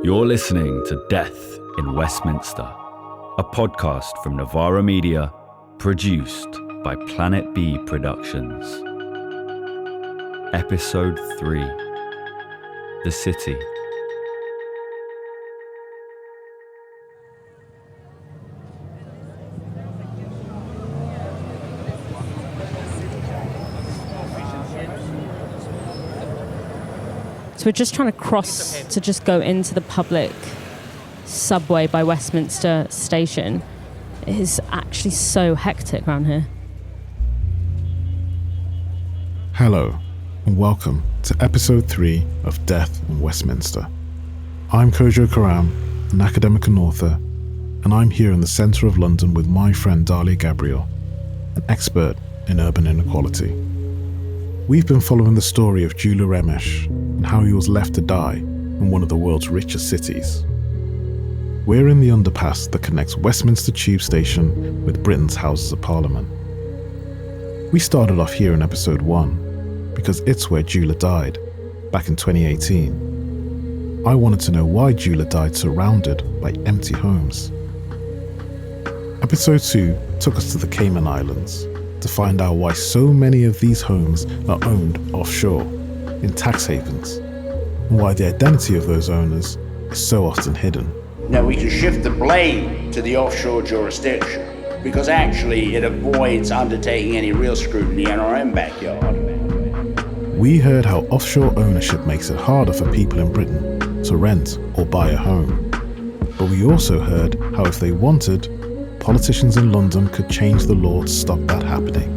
You're listening to Death in Westminster, a podcast from Novara Media, produced by Planet B Productions. Episode 3, The City. So we're just trying to cross to just go into the public subway by Westminster Station. It is actually so hectic around here. Hello, and welcome to episode 3 of Death in Westminster. I'm Kojo, an academic and author, and I'm here in the centre of London with my friend Dalia Gabriel, an expert in urban inequality. We've been following the story of Gyula Ramesh and how he was left to die in one of the world's richest cities. We're in the underpass that connects Westminster Tube Station with Britain's Houses of Parliament. We started off here in episode 1 because it's where Gyula died, back in 2018. I wanted to know why Gyula died surrounded by empty homes. Episode 2 took us to the Cayman Islands to find out why so many of these homes are owned offshore, in tax havens, and why the identity of those owners is so often hidden. Now we can shift the blame to the offshore jurisdiction because actually it avoids undertaking any real scrutiny in our own backyard. We heard how offshore ownership makes it harder for people in Britain to rent or buy a home. But we also heard how if they wanted, politicians in London could change the law to stop that happening.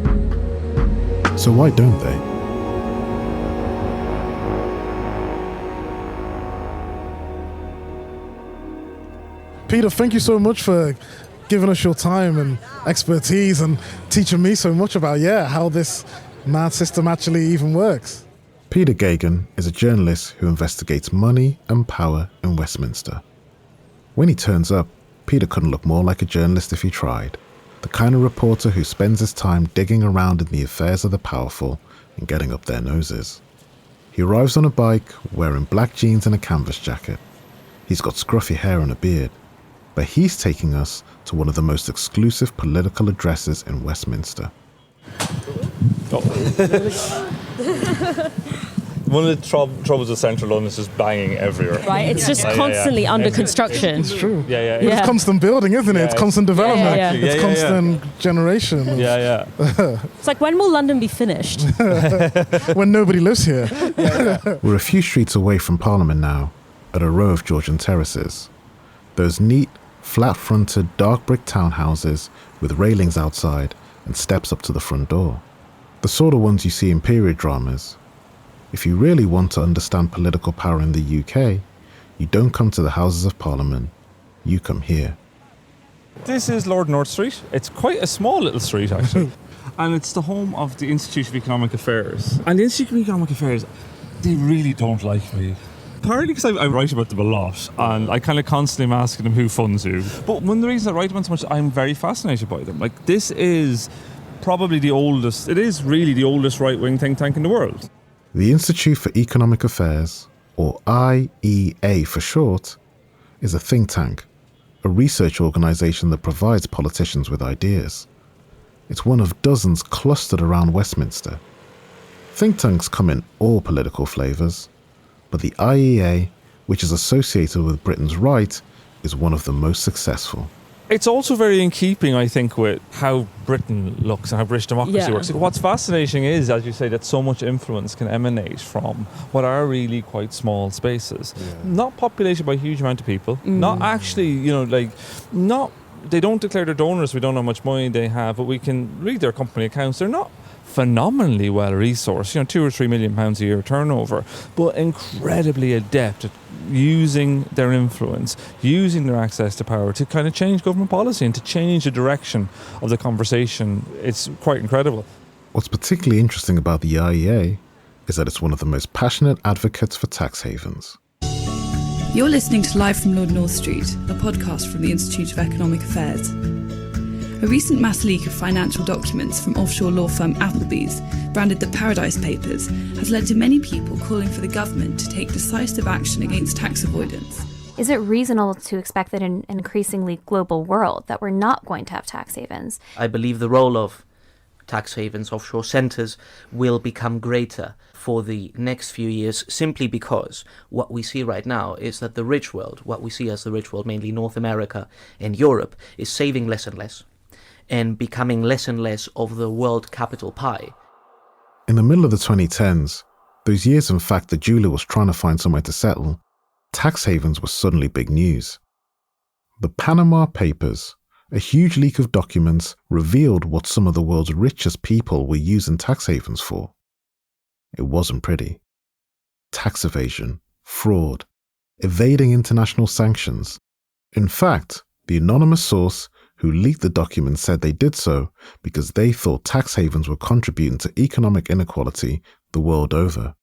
So why don't they? Peter, thank you so much for giving us your time and expertise and teaching me so much about, how this mad system actually even works. Peter Gagan is a journalist who investigates money and power in Westminster. When he turns up, Peter couldn't look more like a journalist if he tried. The kind of reporter who spends his time digging around in the affairs of the powerful and getting up their noses. He arrives on a bike, wearing black jeans and a canvas jacket. He's got scruffy hair and a beard. But he's taking us to one of the most exclusive political addresses in Westminster. One of the troubles with central London is just banging everywhere. Right, it's just constantly under construction. It's true. Yeah. It's constant building, isn't it? It's constant development. It's constant generation. It's like, when will London be finished? When nobody lives here. We're a few streets away from Parliament now, at a row of Georgian terraces. Those neat, flat-fronted, dark brick townhouses with railings outside and steps up to the front door. The sort of ones you see in period dramas. If you really want to understand political power in the UK, you don't come to the Houses of Parliament, you come here. This is Lord North Street. It's quite a small little street, actually. And it's the home of the Institute of Economic Affairs. And the Institute of Economic Affairs, they really don't like me. Partly because I write about them a lot, and I kind of constantly am asking them who funds who. But one of the reasons I write about them so much, I'm very fascinated by them. Like, this is probably the oldest, it is really the oldest right-wing think tank in the world. The Institute for Economic Affairs, or IEA for short, is a think tank, a research organisation that provides politicians with ideas. It's one of dozens clustered around Westminster. Think tanks come in all political flavours, but the IEA, which is associated with Britain's right, is one of the most successful. It's also very in keeping, I think, with how Britain looks and how British democracy works. What's fascinating is, as you say, that so much influence can emanate from what are really quite small spaces. Not populated by a huge amount of people, not actually, they don't declare their donors, we don't know how much money they have, but we can read their company accounts. They're not phenomenally well resourced, £2 or £3 million a year turnover, but incredibly adept at using their influence, using their access to power to kind of change government policy and to change the direction of the conversation. It's quite incredible. What's particularly interesting about the IEA is that it's one of the most passionate advocates for tax havens. You're listening to Live from Lord North Street, a podcast from the Institute of Economic Affairs. A recent mass leak of financial documents from offshore law firm Appleby's, branded the Paradise Papers, has led to many people calling for the government to take decisive action against tax avoidance. Is it reasonable to expect that in an increasingly global world that we're not going to have tax havens? I believe the role of tax havens, offshore centres, will become greater for the next few years, simply because what we see right now is that the rich world, what we see as the rich world, mainly North America and Europe, is saving less and less and becoming less and less of the world capital pie. In the middle of the 2010s, those years in fact that Julia was trying to find somewhere to settle, tax havens were suddenly big news. The Panama Papers, a huge leak of documents, revealed what some of the world's richest people were using tax havens for. It wasn't pretty. Tax evasion, fraud, evading international sanctions. In fact, the anonymous source who leaked the documents said they did so because they thought tax havens were contributing to economic inequality the world over.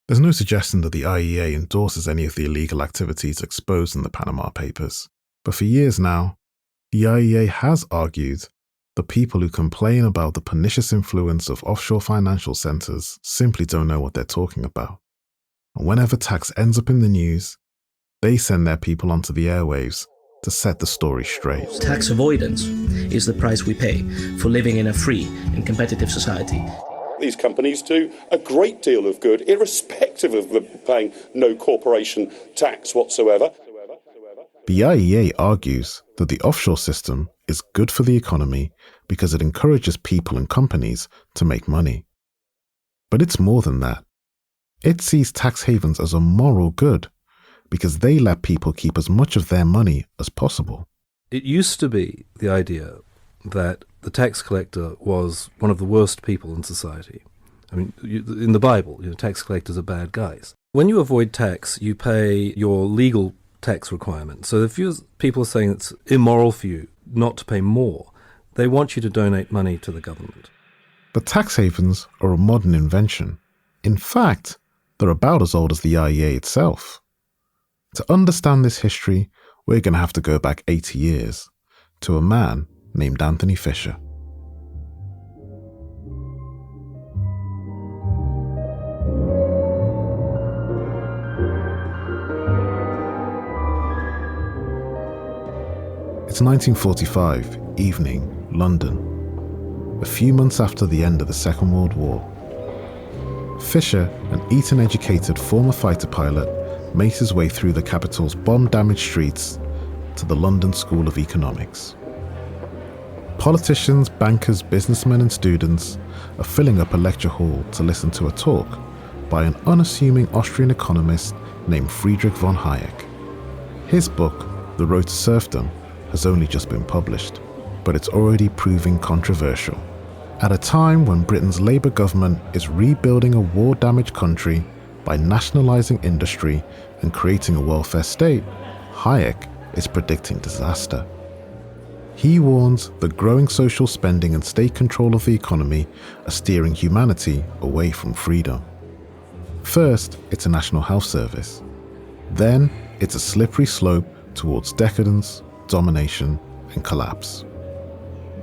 There's no suggestion that the IEA endorses any of the illegal activities exposed in the Panama Papers, but for years now, the IEA has argued that people who complain about the pernicious influence of offshore financial centres simply don't know what they're talking about. And whenever tax ends up in the news, they send their people onto the airwaves to set the story straight. Tax avoidance is the price we pay for living in a free and competitive society. These companies do a great deal of good, irrespective of them paying no corporation tax whatsoever. The IEA argues that the offshore system is good for the economy because it encourages people and companies to make money. But it's more than that. It sees tax havens as a moral good because they let people keep as much of their money as possible. It used to be the idea that the tax collector was one of the worst people in society. I mean, in the Bible, tax collectors are bad guys. When you avoid tax, you pay your legal tax requirement. So if people are saying it's immoral for you not to pay more, they want you to donate money to the government. But tax havens are a modern invention. In fact, they're about as old as the IEA itself. To understand this history, we're going to have to go back 80 years to a man named Anthony Fisher. It's 1945, evening, London, a few months after the end of the Second World War. Fisher, an Eton-educated former fighter pilot, makes his way through the capital's bomb-damaged streets to the London School of Economics. Politicians, bankers, businessmen and students are filling up a lecture hall to listen to a talk by an unassuming Austrian economist named Friedrich von Hayek. His book, The Road to Serfdom, has only just been published, but it's already proving controversial. At a time when Britain's Labour government is rebuilding a war-damaged country by nationalising industry and creating a welfare state, Hayek is predicting disaster. He warns that growing social spending and state control of the economy are steering humanity away from freedom. First, it's a national health service. Then, it's a slippery slope towards decadence, domination, and collapse.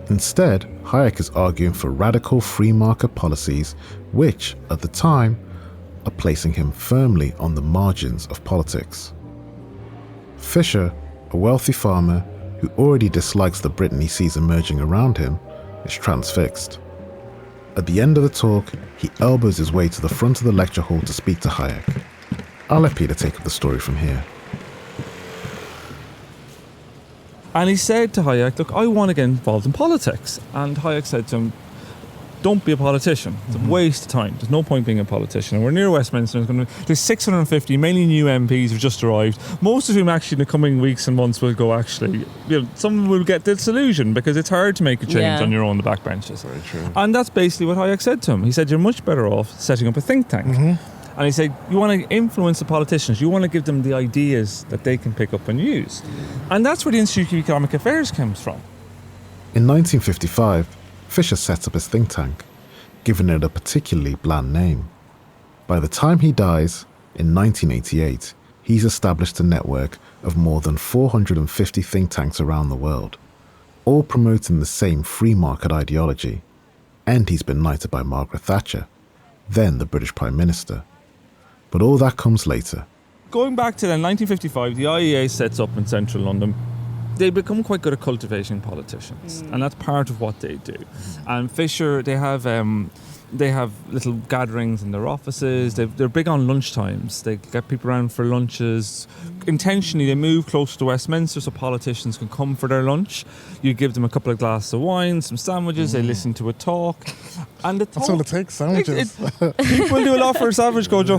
Instead, Hayek is arguing for radical free market policies which, at the time, are placing him firmly on the margins of politics. Fisher, a wealthy farmer who already dislikes the Britain he sees emerging around him, is transfixed. At the end of the talk, he elbows his way to the front of the lecture hall to speak to Hayek. I'll let Peter take up the story from here. And he said to Hayek, look, I want to get involved in politics. And Hayek said to him, don't be a politician. It's a waste of time. There's no point being a politician. And we're near Westminster. There's 650, mainly new MPs who've just arrived. Most of whom actually in the coming weeks and months will go actually, some will get disillusioned because it's hard to make a change on your own, the backbenches. Very true. And that's basically what Hayek said to him. He said, you're much better off setting up a think tank. And he said, you want to influence the politicians. You want to give them the ideas that they can pick up and use. And that's where the Institute of Economic Affairs comes from. In 1955, Fisher sets up his think tank, giving it a particularly bland name. By the time he dies, in 1988, he's established a network of more than 450 think tanks around the world, all promoting the same free market ideology, and he's been knighted by Margaret Thatcher, then the British Prime Minister. But all that comes later. Going back to then 1955, the IEA sets up in central London. They become quite good at cultivating politicians, and that's part of what they do. And Fisher, they have little gatherings in their offices. They're big on lunchtimes. They get people around for lunches. Intentionally, they move closer to Westminster so politicians can come for their lunch. You give them a couple of glasses of wine, some sandwiches. They listen to a talk, and that's all it takes. Sandwiches. People do a lot for a sandwich, Kojo.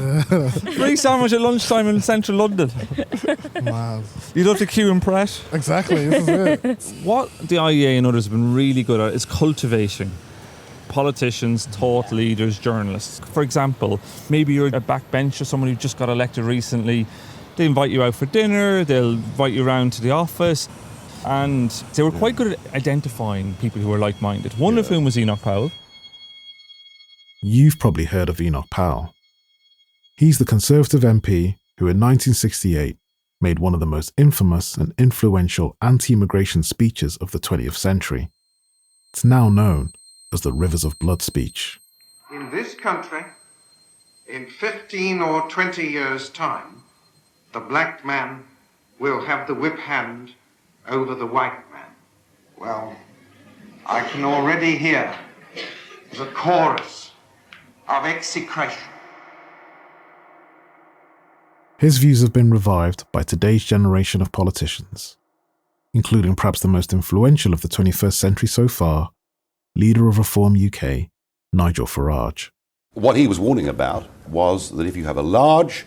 Free sandwich at lunchtime in central London. Mad. You don't have to queue and Pret. Exactly. This is it. What the IEA and others have been really good at is cultivating politicians, thought leaders, journalists. For example, maybe you're a backbencher, someone who just got elected recently. They invite you out for dinner, they'll invite you around to the office, and they were quite good at identifying people who were like-minded, one of whom was Enoch Powell. You've probably heard of Enoch Powell. He's the Conservative MP who in 1968 made one of the most infamous and influential anti-immigration speeches of the 20th century. It's now known as the Rivers of Blood speech. In this country, in 15 or 20 years' time, the black man will have the whip hand over the white man. Well, I can already hear the chorus of execration. His views have been revived by today's generation of politicians, including perhaps the most influential of the 21st century so far, leader of Reform UK, Nigel Farage. What he was warning about was that if you have a large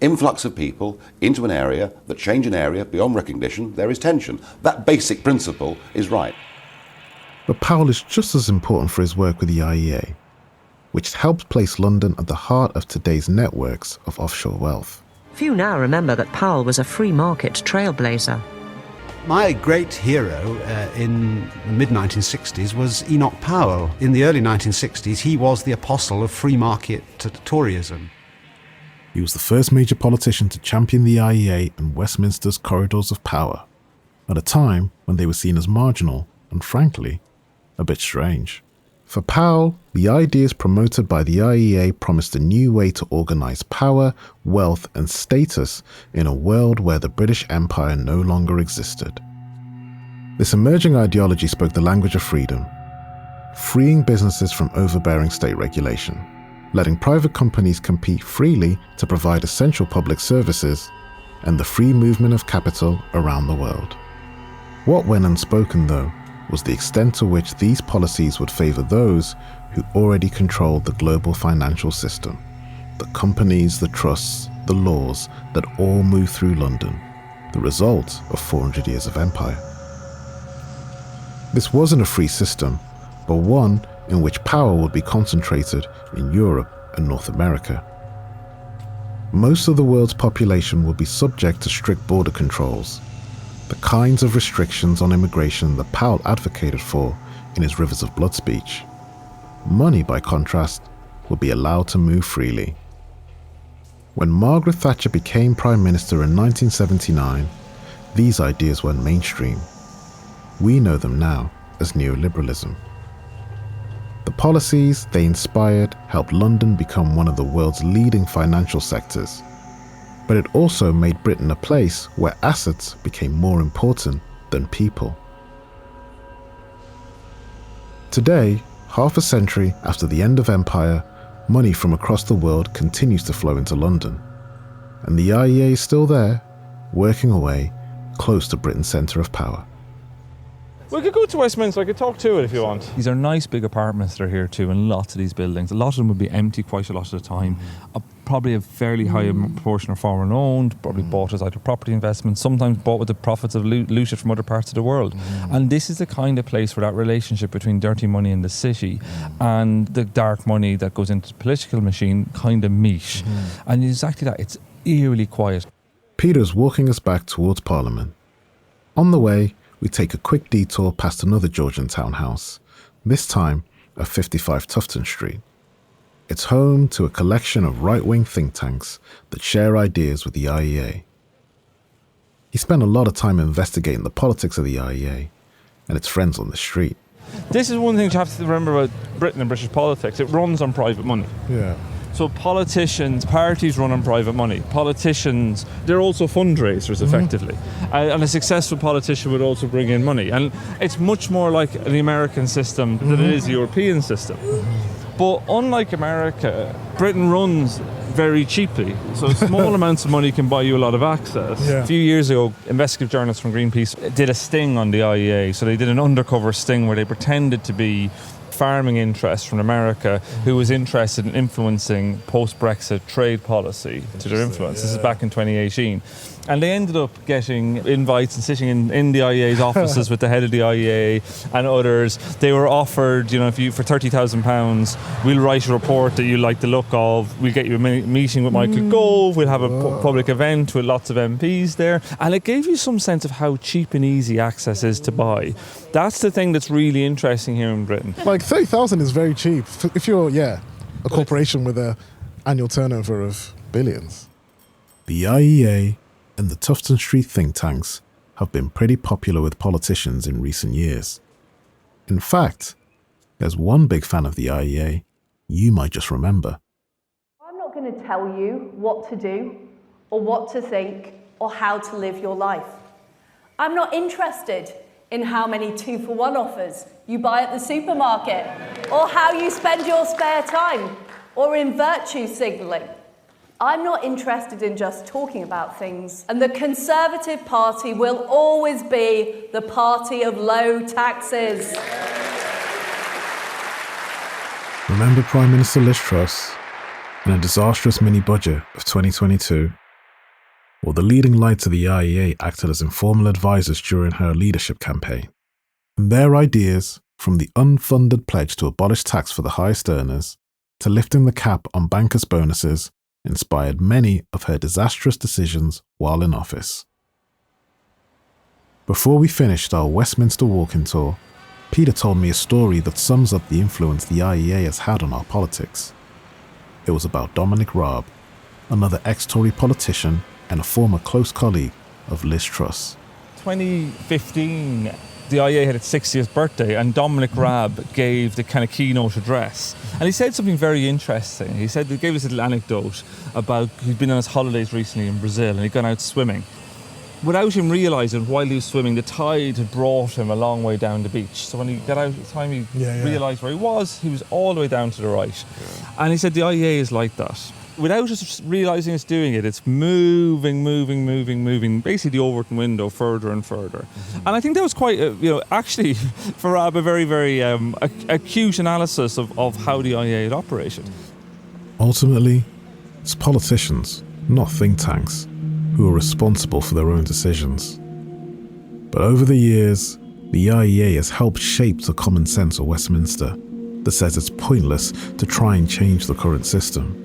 influx of people into an area that change an area beyond recognition, there is tension. That basic principle is right. But Powell is just as important for his work with the IEA, which helped place London at the heart of today's networks of offshore wealth. Few now remember that Powell was a free market trailblazer. My great hero in the mid-1960s was Enoch Powell. In the early 1960s, he was the apostle of free market Toryism. He was the first major politician to champion the IEA and Westminster's corridors of power, at a time when they were seen as marginal and, frankly, a bit strange. For Powell, the ideas promoted by the IEA promised a new way to organise power, wealth and status in a world where the British Empire no longer existed. This emerging ideology spoke the language of freedom, freeing businesses from overbearing state regulation, letting private companies compete freely to provide essential public services, and the free movement of capital around the world. What went unspoken, though, was the extent to which these policies would favour those who already controlled the global financial system, the companies, the trusts, the laws that all move through London, the result of 400 years of empire. This wasn't a free system, but one in which power would be concentrated in Europe and North America. Most of the world's population would be subject to strict border controls, the kinds of restrictions on immigration that Powell advocated for in his Rivers of Blood speech. Money, by contrast, would be allowed to move freely. When Margaret Thatcher became Prime Minister in 1979, these ideas went mainstream. We know them now as neoliberalism. The policies they inspired helped London become one of the world's leading financial sectors. But it also made Britain a place where assets became more important than people. Today, half a century after the end of empire, money from across the world continues to flow into London. And the IEA is still there, working away, close to Britain's centre of power. We could go to Westminster, I could talk to it if you want. These are nice big apartments that are here too, and lots of these buildings. A lot of them would be empty quite a lot of the time. Probably a fairly high proportion are foreign owned, probably bought as either property investments, sometimes bought with the profits of looted from other parts of the world. And this is the kind of place where that relationship between dirty money in the city and the dark money that goes into the political machine kind of meet. And exactly that, it's eerily quiet. Peter's walking us back towards Parliament. On the way, we take a quick detour past another Georgian townhouse, this time at 55 Tufton Street. It's home to a collection of right-wing think tanks that share ideas with the IEA. He spent a lot of time investigating the politics of the IEA, and its friends on the street. This is one thing you have to remember about Britain and British politics. It runs on private money. Yeah. So politicians, parties run on private money. Politicians, they're also fundraisers, effectively. And a successful politician would also bring in money. And it's much more like the American system than it is the European system. But unlike America, Britain runs very cheaply. So small amounts of money can buy you a lot of access. Yeah. A few years ago, investigative journalists from Greenpeace did a sting on the IEA. So they did an undercover sting where they pretended to be farming interests from America who was interested in influencing post-Brexit trade policy to their influence. This is back in 2018. And they ended up getting invites and sitting in the IEA's offices with the head of the IEA and others. They were offered, if you, for £30,000, we'll write a report that you like the look of, we'll get you a meeting with Michael Gove, we'll have a public event with lots of MPs there. And it gave you some sense of how cheap and easy access is to buy. That's the thing that's really interesting here in Britain. Like 30,000 is very cheap if you're, a corporation with an annual turnover of billions. The IEA and the Tufton Street think tanks have been pretty popular with politicians in recent years. In fact, there's one big fan of the IEA you might just remember. I'm not going to tell you what to do or what to think or how to live your life. I'm not interested in how many 2-for-1 offers you buy at the supermarket or how you spend your spare time or in virtue signalling. I'm not interested in just talking about things, and the Conservative Party will always be the party of low taxes. Remember Prime Minister Liz Truss and a disastrous mini-budget of 2022? Well, the leading lights of the IEA acted as informal advisors during her leadership campaign. And their ideas, from the unfunded pledge to abolish tax for the highest earners, to lifting the cap on bankers' bonuses, inspired many of her disastrous decisions while in office. Before we finished our Westminster walking tour, Peter told me a story that sums up the influence the IEA has had on our politics. It was about Dominic Raab, another ex-Tory politician and a former close colleague of Liz Truss. 2015, the IEA had its 60th birthday, and Dominic Raab gave the kind of keynote address. And he said something very interesting. He gave us a little anecdote about he'd been on his holidays recently in Brazil and he'd gone out swimming. Without him realising, while he was swimming, the tide had brought him a long way down the beach. So when he got out, the time he realised where he was all the way down to the right. Yeah. And he said the IEA is like that. Without us realising it's doing it, it's moving, basically the Overton window further and further. And I think that was quite, actually, for Raab, a very, very acute analysis of how the IEA had operated. Ultimately, it's politicians, not think tanks, who are responsible for their own decisions. But over the years, the IEA has helped shape the common sense of Westminster that says it's pointless to try and change the current system.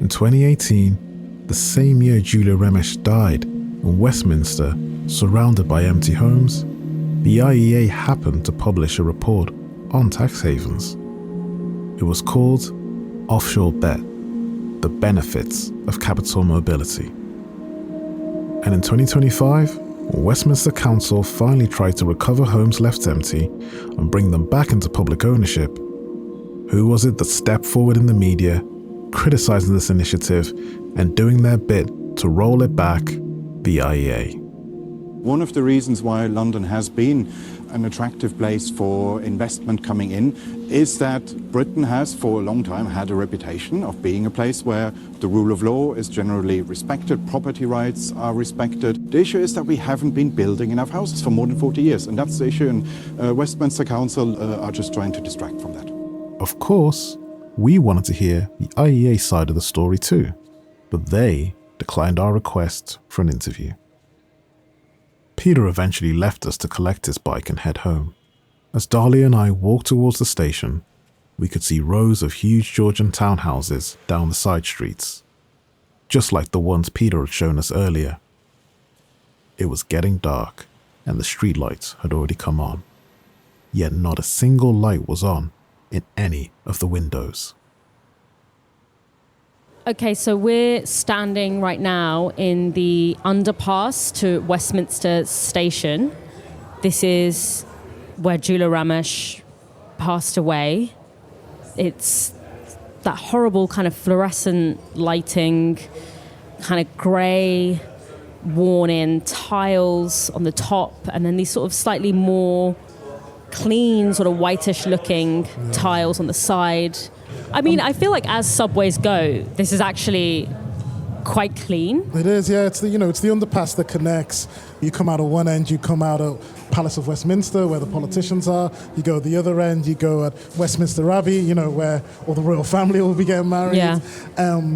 In 2018, the same year Julia Remesh died in Westminster, surrounded by empty homes, the IEA happened to publish a report on tax havens. It was called Offshore Bet: The Benefits of Capital Mobility. And in 2025, Westminster Council finally tried to recover homes left empty and bring them back into public ownership. Who was it that stepped forward in the media, criticising this initiative and doing their bit to roll it back? The IEA. One of the reasons why London has been an attractive place for investment coming in is that Britain has for a long time had a reputation of being a place where the rule of law is generally respected, property rights are respected. The issue is that we haven't been building enough houses for more than 40 years, and that's the issue, and Westminster Council are just trying to distract from that. Of course, we wanted to hear the IEA side of the story too, but they declined our request for an interview. Peter eventually left us to collect his bike and head home. As Dahlia and I walked towards the station, we could see rows of huge Georgian townhouses down the side streets, just like the ones Peter had shown us earlier. It was getting dark, and the streetlights had already come on, yet not a single light was on in any of the windows. Okay, so we're standing right now in the underpass to Westminster Station. This is where Jula Ramesh passed away. It's that horrible kind of fluorescent lighting, kind of grey, worn-in tiles on the top, and then these sort of slightly more clean, sort of whitish-looking tiles on the side. I mean, I feel like as subways go, this is actually quite clean. It is, yeah. It's the underpass that connects. You come out of one end, you come out of Palace of Westminster, where the politicians are. You go at the other end, you go at Westminster Abbey, where all the royal family will be getting married. Yeah.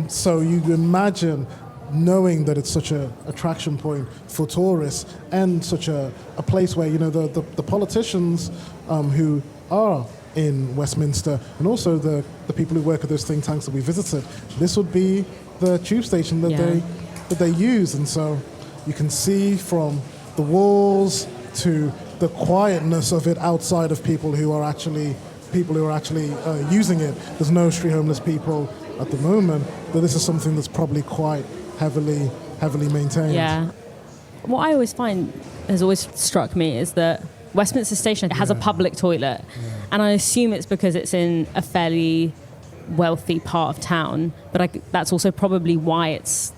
So you imagine, knowing that it's such an attraction point for tourists and such a place where, the politicians who are in Westminster and also the people who work at those think tanks that we visited, this would be the tube station that they use. And so you can see from the walls to the quietness of it outside of people who are actually using it. There's no street homeless people at the moment, but this is something that's probably quite heavily maintained. Yeah. What I always find has always struck me is that Westminster Station has a public toilet, and I assume it's because it's in a fairly wealthy part of town, but that's also probably why it's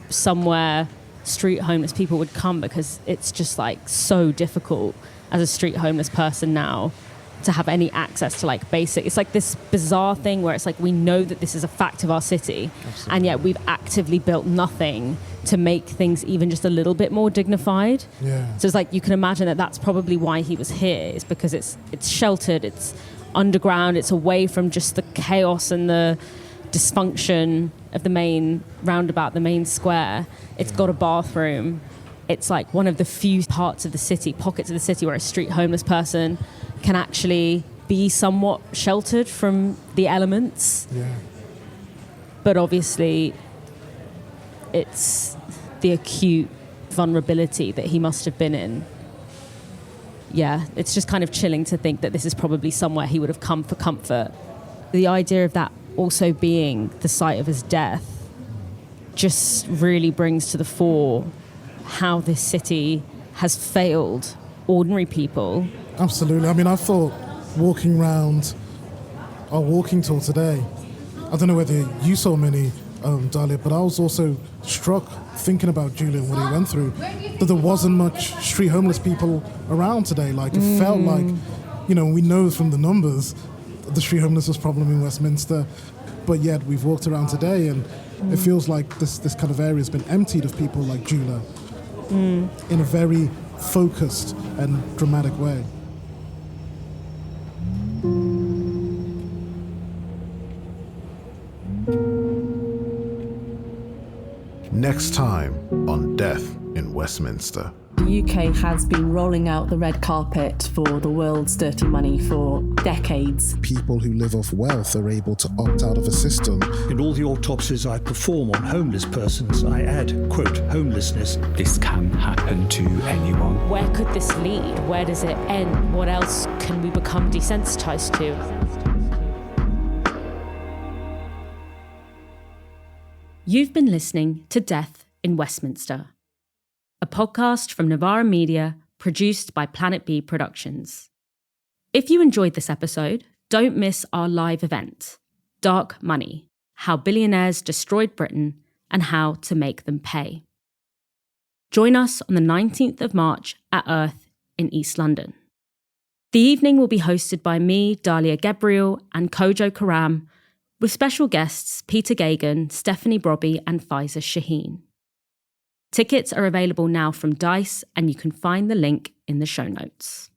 somewhere street homeless people would come, because it's just like so difficult as a street homeless person now to have any access to like basic. It's like this bizarre thing where it's like we know that this is a fact of our city. Absolutely. And yet we've actively built nothing to make things even just a little bit more dignified. Yeah. So it's like you can imagine that that's probably why he was here, is because it's sheltered, it's underground, it's away from just the chaos and the dysfunction of the main roundabout, the main square. It's got a bathroom. It's like one of the few pockets of the city where a street homeless person can actually be somewhat sheltered from the elements. Yeah. But obviously, it's the acute vulnerability that he must have been in. Yeah, it's just kind of chilling to think that this is probably somewhere he would have come for comfort. The idea of that also being the site of his death just really brings to the fore how this city has failed ordinary people. Absolutely. I mean, I thought walking around our walking tour today, I don't know whether you saw many, Dahlia, but I was also struck thinking about Julian, what he went through, that there wasn't much street homeless people around today. Like, it felt like, we know from the numbers the street homelessness problem in Westminster, but yet we've walked around today and it feels like this kind of area has been emptied of people like Jula in a very focused and dramatic way. Next time on Death in Westminster. The UK has been rolling out the red carpet for the world's dirty money for decades. People who live off wealth are able to opt out of a system. In all the autopsies I perform on homeless persons, I add, quote, homelessness. This can happen to anyone. Where could this lead? Where does it end? What else can we become desensitized to? You've been listening to Death in Westminster, a podcast from Novara Media produced by Planet B Productions. If you enjoyed this episode, don't miss our live event, Dark Money, How Billionaires Destroyed Britain and How to Make Them Pay. Join us on the 19th of March at Earth in East London. The evening will be hosted by me, Dahlia Gabriel, and Kojo Karam, with special guests Peter Gagan, Stephanie Brobby and Faiza Shaheen. Tickets are available now from Dice, and you can find the link in the show notes.